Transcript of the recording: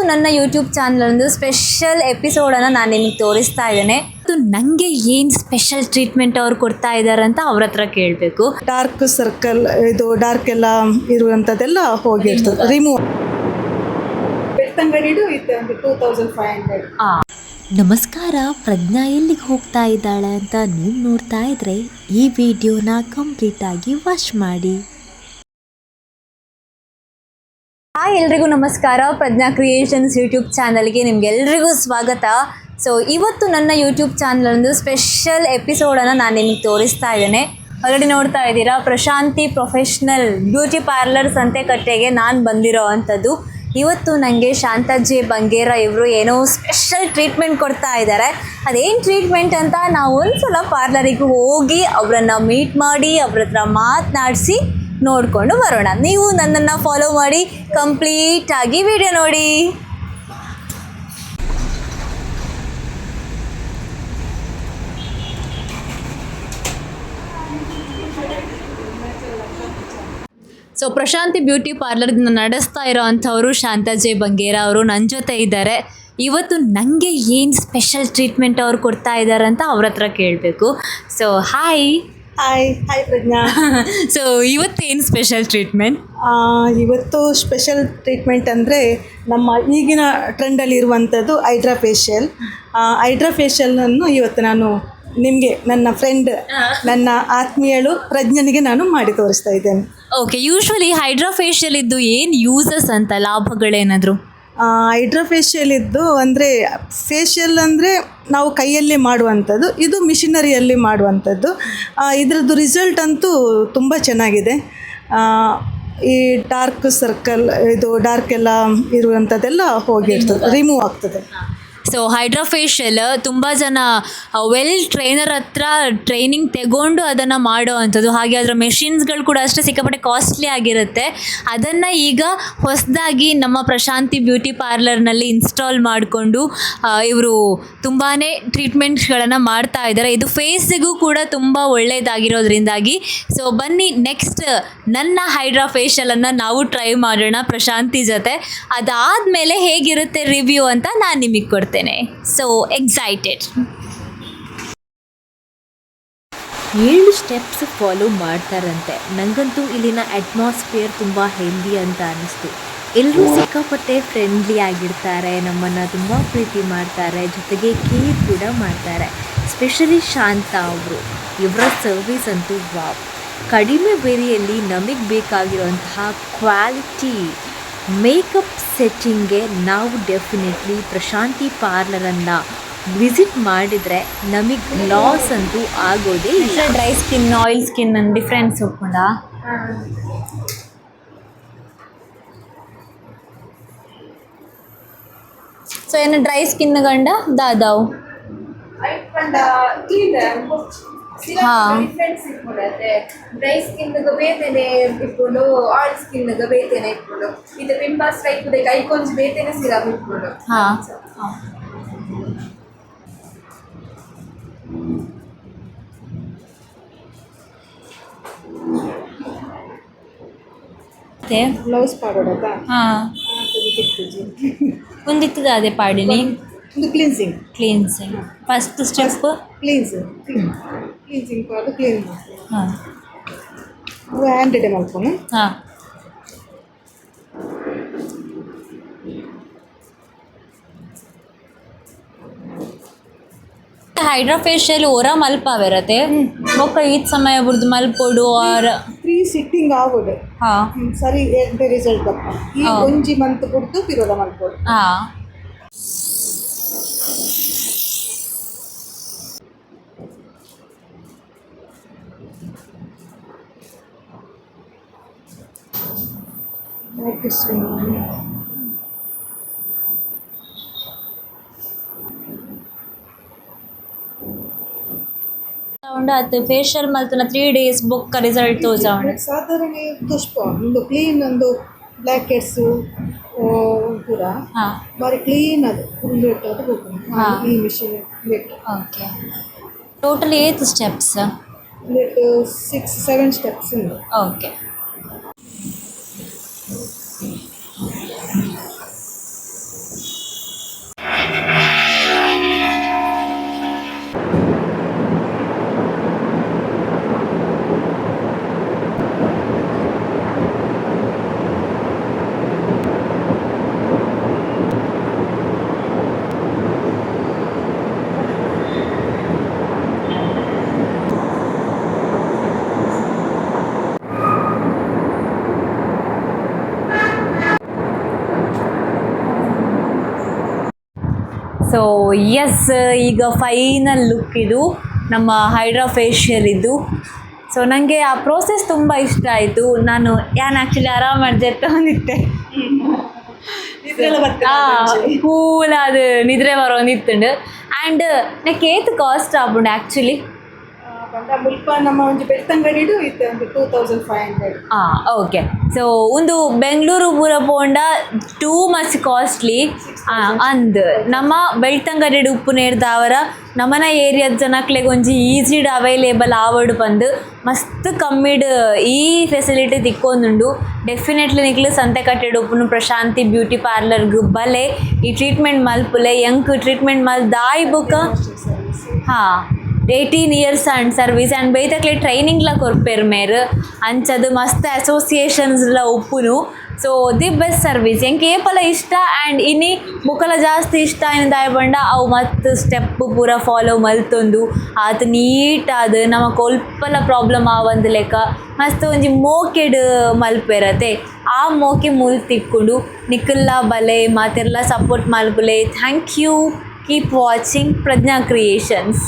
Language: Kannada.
ನನ್ನ ಯೂಟ್ಯೂಬ್ ಚಾನಲ್ ಒಂದು ಸ್ಪೆಷಲ್ ಎಪಿಸೋಡನ್ನು ನಾನು ನಿಮಗೆ ತೋರಿಸ್ತಾ ಇದ್ದೇನೆ. ನನಗೆ ಏನು ಸ್ಪೆಷಲ್ ಟ್ರೀಟ್ಮೆಂಟ್ ಅವ್ರು ಕೊಡ್ತಾ ಇದ್ದಾರೆ ಅಂತ ಅವ್ರ ಹತ್ರ ಕೇಳಬೇಕು. ಡಾರ್ಕ್ ಸರ್ಕಲ್, ಇದು ಡಾರ್ಕ್ ಎಲ್ಲ ಇರುವಂಥದ್ದೆಲ್ಲ ಹೋಗಿರ್ತದೆ, ರಿಮೂವ್. ಬೆಳ್ತಂಗಡಿದು ಇದೆ ಒಂದು 2500. ನಮಸ್ಕಾರ. ಪ್ರಜ್ಞಾ ಎಲ್ಲಿಗೆ ಹೋಗ್ತಾ ಇದ್ದಾಳೆ ಅಂತ ನೀವು ನೋಡ್ತಾ ಇದ್ರೆ ಈ ವಿಡಿಯೋನ ಕಂಪ್ಲೀಟಾಗಿ ವಾಚ್ ಮಾಡಿ. ಹಾಯ್, ಎಲ್ರಿಗೂ ನಮಸ್ಕಾರ. ಪ್ರಜ್ಞಾ ಕ್ರಿಯೇಷನ್ಸ್ ಯೂಟ್ಯೂಬ್ ಚಾನಲ್ಗೆ ನಿಮಗೆಲ್ರಿಗೂ ಸ್ವಾಗತ. ಸೊ ಇವತ್ತು ನನ್ನ ಯೂಟ್ಯೂಬ್ ಚಾನಲ್ ಒಂದು ಸ್ಪೆಷಲ್ ಎಪಿಸೋಡನ್ನು ನಾನು ನಿಮಗೆ ತೋರಿಸ್ತಾ ಇದ್ದೇನೆ. ಆಲ್ರೆಡಿ ನೋಡ್ತಾ ಇದ್ದೀರಾ, ಪ್ರಶಾಂತಿ ಪ್ರೊಫೆಷ್ನಲ್ ಬ್ಯೂಟಿ ಪಾರ್ಲರ್ ಸಂತೆಕಟ್ಟೆಗೆ ನಾನು ಬಂದಿರೋ ಅಂಥದ್ದು. ಇವತ್ತು ನನಗೆ ಶಾಂತಾ ಜೆ ಬಂಗೇರ ಇವರು ಏನೋ ಸ್ಪೆಷಲ್ ಟ್ರೀಟ್ಮೆಂಟ್ ಕೊಡ್ತಾ ಇದ್ದಾರೆ. ಅದೇನು ಟ್ರೀಟ್ಮೆಂಟ್ ಅಂತ ನಾವು ಒಂದು ಸಲ ಪಾರ್ಲರಿಗೆ ಹೋಗಿ ಅವರನ್ನು ಮೀಟ್ ಮಾಡಿ ಅವ್ರ ಹತ್ರ ಮಾತನಾಡಿಸಿ ನೋಡಿಕೊಂಡು ಬರೋಣ. ನೀವು ನನ್ನನ್ನು ಫಾಲೋ ಮಾಡಿ ಕಂಪ್ಲೀಟಾಗಿ ವಿಡಿಯೋ ನೋಡಿ. ಸೊ ಪ್ರಶಾಂತಿ ಬ್ಯೂಟಿ ಪಾರ್ಲರ್ ನಡೆಸ್ತಾ ಇರೋ ಅಂಥವರು ಶಾಂತಾ ಜೆ ಬಂಗೇರ ಅವರು ನನ್ನ ಜೊತೆ ಇದ್ದಾರೆ. ಇವತ್ತು ನನಗೆ ಏನು ಸ್ಪೆಷಲ್ ಟ್ರೀಟ್ಮೆಂಟ್ ಅವ್ರು ಕೊಡ್ತಾ ಇದ್ದಾರೆ ಅಂತ ಅವ್ರ ಹತ್ರ ಕೇಳಬೇಕು. ಸೊ ಹಾಯ್ ಪ್ರಜ್ಞಾ. ಸೊ ಇವತ್ತೇನು ಸ್ಪೆಷಲ್ ಟ್ರೀಟ್ಮೆಂಟ್? ಇವತ್ತು ಸ್ಪೆಷಲ್ ಟ್ರೀಟ್ಮೆಂಟ್ ಅಂದರೆ ನಮ್ಮ ಈಗಿನ ಟ್ರೆಂಡಲ್ಲಿ ಇರುವಂಥದ್ದು ಹೈಡ್ರಾ ಫೇಶಿಯಲ್. ಹೈಡ್ರಾ ಫೇಶಿಯಲನ್ನು ಇವತ್ತು ನಾನು ನಿಮಗೆ, ನನ್ನ ಫ್ರೆಂಡ್, ನನ್ನ ಆತ್ಮೀಯಳು ಪ್ರಜ್ಞನಿಗೆ ನಾನು ಮಾಡಿ ತೋರಿಸ್ತಾ ಇದ್ದೇನೆ. ಓಕೆ, ಯೂಶ್ವಲಿ ಹೈಡ್ರಾ ಫೇಶಿಯಲ್ ಇದ್ದು ಏನು ಯೂಸಸ್ ಅಂತ, ಲಾಭಗಳೇನಾದರೂ? ಹೈಡ್ರಾ ಫೇಶಿಯಲ್ ಇದ್ದು ಅಂದರೆ, ಫೇಶಿಯಲ್ ಅಂದರೆ ನಾವು ಕೈಯಲ್ಲೇ ಮಾಡುವಂಥದ್ದು, ಇದು ಮಿಷಿನರಿಯಲ್ಲಿ ಮಾಡುವಂಥದ್ದು. ಇದರದ್ದು ರಿಸಲ್ಟ್ ಅಂತೂ ತುಂಬ ಚೆನ್ನಾಗಿದೆ. ಈ ಡಾರ್ಕ್ ಸರ್ಕಲ್, ಇದು ಡಾರ್ಕ್ ಎಲ್ಲ ಇರುವಂಥದ್ದೆಲ್ಲ ಹೋಗಿರ್ತದೆ, ರಿಮೂವ್ ಆಗ್ತದೆ. ಸೊ ಹೈಡ್ರಾ ಫೇಶಿಯಲ್ ತುಂಬ ಜನ ವೆಲ್ ಟ್ರೈನರ್ ಹತ್ರ ಟ್ರೈನಿಂಗ್ ತಗೊಂಡು ಅದನ್ನು ಮಾಡೋ ಅಂಥದ್ದು. ಹಾಗೆ ಅದರ ಮೆಷಿನ್ಸ್ಗಳು ಕೂಡ ಅಷ್ಟೇ ಸಿಕ್ಕಾಪಟ್ಟೆ ಕಾಸ್ಟ್ಲಿ ಆಗಿರುತ್ತೆ. ಅದನ್ನು ಈಗ ಹೊಸದಾಗಿ ನಮ್ಮ ಪ್ರಶಾಂತಿ ಬ್ಯೂಟಿ ಪಾರ್ಲರ್ನಲ್ಲಿ ಇನ್ಸ್ಟಾಲ್ ಮಾಡಿಕೊಂಡು ಇವರು ತುಂಬಾ ಟ್ರೀಟ್ಮೆಂಟ್ಸ್ಗಳನ್ನು ಮಾಡ್ತಾ ಇದ್ದಾರೆ. ಇದು ಫೇಸಿಗೂ ಕೂಡ ತುಂಬ ಒಳ್ಳೆಯದಾಗಿರೋದ್ರಿಂದಾಗಿ. ಸೊ ಬನ್ನಿ, ನೆಕ್ಸ್ಟ್ ನನ್ನ ಹೈಡ್ರಾ ಫೇಶಿಯಲನ್ನು ನಾವು ಟ್ರೈ ಮಾಡೋಣ ಪ್ರಶಾಂತಿ ಜೊತೆ. ಅದಾದಮೇಲೆ ಹೇಗಿರುತ್ತೆ ರಿವ್ಯೂ ಅಂತ ನಾನು ನಿಮಗೆ ಕೊಡ್ತೇನೆ. So excited. 7 ಸ್ಟೆಪ್ಸ್ ಫಾಲೋ ಮಾಡ್ತಾರಂತೆ. ನನಗಂತೂ ಇಲ್ಲಿನ ಅಟ್ಮಾಸ್ಫಿಯರ್ ತುಂಬ ಹೆಲ್ದಿ ಅಂತ ಅನ್ನಿಸ್ತು. ಎಲ್ಲರೂ ಸಿಕ್ಕಾಪಟ್ಟೆ ಫ್ರೆಂಡ್ಲಿ ಆಗಿರ್ತಾರೆ, ನಮ್ಮನ್ನು ತುಂಬ ಪ್ರೀತಿ ಮಾಡ್ತಾರೆ, ಜೊತೆಗೆ ಕೇರ್ ಕೂಡ ಮಾಡ್ತಾರೆ. ಸ್ಪೆಷಲಿ ಶಾಂತಾ ಅವರು, ಇವರ ಸರ್ವಿಸ್ ಅಂತೂ ವಾವ್. ಕಡಿಮೆ ಬೆಲೆಯಲ್ಲಿ ನಮಗೆ ಬೇಕಾಗಿರುವಂತಹ ಕ್ವಾಲಿಟಿ ಮೇಕಪ್ ಸೆಟ್ಟಿಂಗ್ಗೆ ನಾವು ಡೆಫಿನೆಟ್ಲಿ ಪ್ರಶಾಂತಿ ಪಾರ್ಲರನ್ನು ವಿಸಿಟ್ ಮಾಡಿದರೆ ನಮಗೆ ಲಾಸ್ ಅಂತೂ ಆಗೋದೇ ಇಲ್ಲ. Dry skin, oil skin difference ಒಪ್ಕೊಂಡ. ಸೊ ಏನು ಡ್ರೈ ಸ್ಕಿನ್ ಗಂಡ ದಾದಾವು ಡ್ರೈ ಸ್ಕಿನ್ಗೆ ಬೇತೇನೆ ಇಟ್ಕೊಂಡು, ಆಯಿಲ್ ಸ್ಕಿನ್ಗೆ ಬೇತೇನೆ ಇಟ್ಕೊಂಡು, ಇದು ಪಿಂಪಲ್ಸ್ ಟೈಪ್ ಕೈ ಕೊಂಚ ಬೇತೇನೆ ಸಿರಪ್ ಇಟ್ಕೊಂಡು. ಬ್ಲೌಸ್ ಪಾಡೋದಾ? ಒಂದಿತ್ತದ ಅದೇ ಪಾಡಿನಿ ಒಂದು ಕ್ಲೀನ್ಸಿಂಗ್ ಫಸ್ಟ್ ಸ್ಟೆಪ್ ಕ್ಲೀನ್ಸಿಂಗ್ ಪಾಡು ಕ್ಲೀನ್ ಮಾಡಿ. ಹಾಂ, ಹ್ಯಾಂಡ್ ರೆಡಿ ಮಾಡ್ಕೊಂಡು. ಹಾಂ, ಹೈಡ್ರಾ ಫೇಶಿಯಲ್ ಓರ ಮಲ್ಪ ಬರುತ್ತೆ. ಬೊಕ್ಕ ಈದ್ ಸಮಯ ಬುರ್ದು ಮಲ್ಪೊಡು ಆರ್ 3 ಸಿಟ್ಟಿಂಗ್ ಆಗೋದು. ಹಾಂ ಸರಿ, ಎಂಟೆ ರಿಸಲ್ಟ್ ಬಪ್ಪ ಈ ಒಂಜಿ ಮಂತ್ ಕೊಡ್ತು ಪಿರೋದ ಮಲ್ಪೊಡು. ಹಾಂ, ಅದು ಫೇಶಿಯಲ್ ಮಲ್ತನ 3 days ಬೊಕ್ಕ ರಿಸಲ್ಟ್ ತೋಜಾವಣ. ಸಾಧಾರಣ ದುಷ್ಪ ಒಂದು ಕ್ಲೀನ್ ಒಂದು ಬ್ಲ್ಯಾಕ್ ಹೆಡ್ಸು ಪೂರ ಬಾರಿ ಕ್ಲೀನ್ ಅದು ಫುಲ್ ಇಟ್ಟದು ಹೋಗ್ತದೆ ಈ machine let. Okay, total 8 steps, let 6-7 steps ಉಂಟು. ಓಕೆ, ಸೊ ಎಸ್, ಈಗ ಫೈನಲ್ ಲುಕ್ ಇದು ನಮ್ಮ ಹೈಡ್ರಾ ಫೇಶಿಯಲ್ ಇದು. ಸೊ ನನಗೆ ಆ ಪ್ರೋಸೆಸ್ ತುಂಬ ಇಷ್ಟ ಆಯಿತು. ನಾನು ಆ್ಯಕ್ಚುಲಿ ಆರಾಮ್ ಮಾಡ್ಜೆತ್ತ ಒಂದಿತ್ತೆ ಕೂಲ್ ಅದು ನಿದ್ರೆ ಬರೋಂದಿತ್ತುಂಡು. ಆ್ಯಂಡ್ ನೆಕ್ ಏತ್ ಕಾಸ್ಟ್ ಆಪುಂಡು ಆ್ಯಕ್ಚುಲಿ ಮುಲ್ಪ ನಮ್ಮ ಒಂದು ಬೆಳ್ತಂಗಡಿಡು ಇತ್ತೆ ಒಂದು 2500. ಓಕೆ. ಸೊ ಒಂದು ಬೆಂಗಳೂರು ಪೂರ ಪೋಂಡ ಟೂ ಮಚ್ ಕಾಸ್ಟ್ಲಿ ಅಂದ್ ನಮ್ಮ ಬೆಳ್ತಂಗಡಿಡು ಉಪ್ಪು ನೇರ್ದಾವರ ನಮ್ಮನ ಏರಿಯಾದ ಜನಕ್ಲೆಗ್ ಒಂಜಿ ಈಸಿಡ್ ಅವೈಲೇಬಲ್ ಆವಡ್ ಬಂದು ಮಸ್ತ್ ಕಮ್ಮಿಡ್ ಈ ಫೆಸಿಲಿಟಿ ತಿಕ್ಕೊಂದುಂಡು. ಡೆಫಿನೆಟ್ಲಿ ನಿಕ್ಲು ಸಂತೆ ಕಟ್ಟೆಡು ಉಪ್ಪುನು ಪ್ರಶಾಂತಿ ಬ್ಯೂಟಿ ಪಾರ್ಲರ್ಗ್ ಬಲೆ ಈ ಟ್ರೀಟ್ಮೆಂಟ್ ಮಲ್ಪುಲೆ ಎಂಕ್ ಟ್ರೀಟ್ಮೆಂಟ್ ಮಲ್ ದಾಯಿ ಬುಕ್ಕ 18 years ಆ್ಯಂಡ್ ಸರ್ವೀಸ್ ಆ್ಯಂಡ್ ಬೈತಕ್ಲೆ ಟ್ರೈನಿಂಗ್ಲ ಕೊರ್ಪೆರ್ ಮೇರ್ ಅಂಚದು ಮಸ್ತ್ ಅಸೋಸಿಯೇಷನ್ಸ್ಲ ಉಪ್ಪುನು. ಸೊ ದಿ ಬೆಸ್ಟ್ ಸರ್ವೀಸ್ ಎಂಕ್ ಏಪಲ ಇಷ್ಟ. ಆ್ಯಂಡ್ ಇನ್ನಿ ಮುಖಲ ಜಾಸ್ತಿ ಇಷ್ಟ ಏನದಾಯ ಬಂಡ ಅವು ಮತ್ತು ಸ್ಟೆಪ್ ಪೂರ ಫಾಲೋ ಮಲ್ತೊಂದು ಆತ ನೀಟ್ ಆದ ನಮ್ಮ ಕೊಲ್ಪಲ ಪ್ರಾಬ್ಲಮ್ ಆವಂದು ಲೆಕ್ಕ ಮಸ್ತ್ ಒಂಜಿ ಮೋಕೆಡ್ ಮಲ್ಪೆರತೆ ಆ ಮೋಕೆ ಮುಲ್ ತಿಕ್ಕೊಂಡು ನಿಕ್ಕಲ್ಲ ಬಲೆ ಮಾತೆಲ್ಲ ಸಪೋರ್ಟ್ ಮಲ್ಪುಲೆ. Thank you. Keep watching Pragna creations.